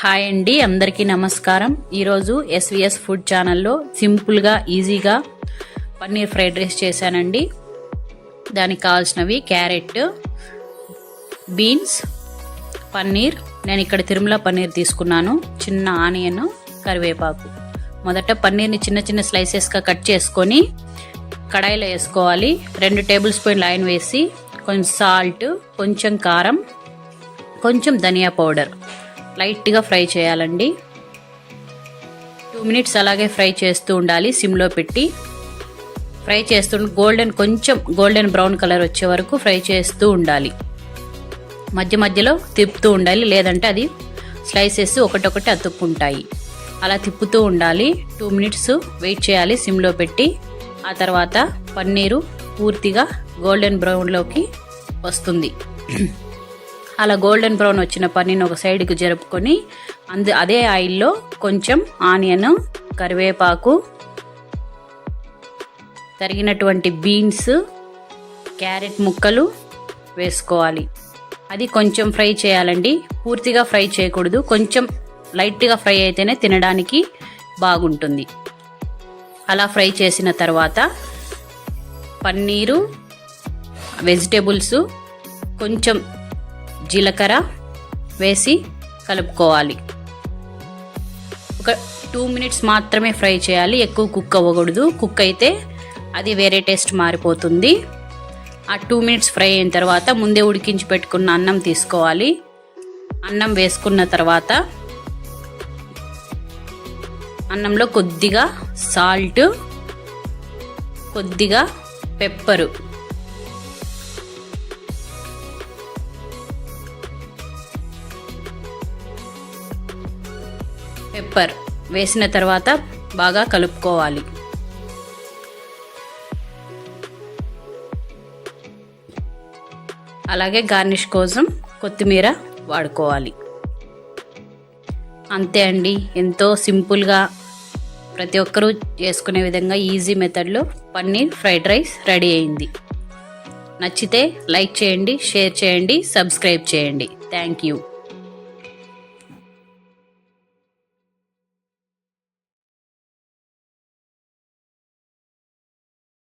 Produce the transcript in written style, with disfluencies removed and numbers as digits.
Hi అండి, అందరికీ నమస్కారం. ఈరోజు ఎస్విఎస్ ఫుడ్ ఛానల్లో సింపుల్గా ఈజీగా పన్నీర్ ఫ్రైడ్ రైస్ చేశానండి. దానికి కావాల్సినవి క్యారెట్, బీన్స్, పన్నీర్. నేను ఇక్కడ తిరుమల పన్నీర్ తీసుకున్నాను. చిన్న ఆనియన్, కరివేపాకు. మొదట పన్నీర్ని చిన్న చిన్న స్లైసెస్గా కట్ చేసుకొని కడాయిలో వేసుకోవాలి. 2 టేబుల్ స్పూన్లు ఆయిల్ వేసి కొంచెం సాల్ట్, కొంచెం కారం, కొంచెం ధనియా పౌడర్ లైట్గా ఫ్రై చేయాలండి. 2 మినిట్స్ అలాగే ఫ్రై చేస్తూ ఉండాలి. సిమ్లో పెట్టి ఫ్రై చేస్తూ కొంచెం గోల్డెన్ బ్రౌన్ కలర్ వచ్చే వరకు ఫ్రై చేస్తూ ఉండాలి. మధ్య మధ్యలో తిప్పుతూ ఉండాలి, లేదంటే అది స్లైసెస్ ఒకటొకటి అతుక్కుంటాయి. అలా తిప్పుతూ ఉండాలి. 2 మినిట్స్ వెయిట్ చేయాలి సిమ్లో పెట్టి. ఆ తర్వాత పన్నీరు పూర్తిగా గోల్డెన్ బ్రౌన్లోకి వస్తుంది. అలా గోల్డెన్ బ్రౌన్ వచ్చిన పన్నీర్ని ఒక సైడ్కి జరుపుకొని అదే ఆయిల్లో కొంచెం ఆనియన్, కరివేపాకు, తరిగినటువంటి బీన్స్, క్యారెట్ ముక్కలు వేసుకోవాలి. అది కొంచెం ఫ్రై చేయాలండి, పూర్తిగా ఫ్రై చేయకూడదు. కొంచెం లైట్గా ఫ్రై అయితేనే తినడానికి బాగుంటుంది. అలా ఫ్రై చేసిన తర్వాత పన్నీరు, వెజిటేబుల్స్, కొంచెం జీలకర్ర వేసి కలుపుకోవాలి. ఒక 2 మినిట్స్ మాత్రమే ఫ్రై చేయాలి, ఎక్కువ కుక్ అవ్వకూడదు. కుక్ అయితే అది వేరే టేస్ట్ మారిపోతుంది. ఆ 2 మినిట్స్ ఫ్రై అయిన తర్వాత ముందే ఉడికించి పెట్టుకున్న అన్నం తీసుకోవాలి. అన్నం వేసుకున్న తర్వాత అన్నంలో కొద్దిగా సాల్ట్, కొద్దిగా పెప్పరు, వేసిన తర్వాత బాగా కలుపుకోవాలి. అలాగే గార్నిష్ కోసం కొత్తిమీర వాడుకోవాలి. అంతే అండి, ఎంతో సింపుల్గా ప్రతి ఒక్కరూ చేసుకునే విధంగా ఈజీ మెథడ్లో పన్నీర్ ఫ్రైడ్ రైస్ రెడీ అయింది. నచ్చితే లైక్ చేయండి, షేర్ చేయండి, సబ్స్క్రైబ్ చేయండి. Thank you.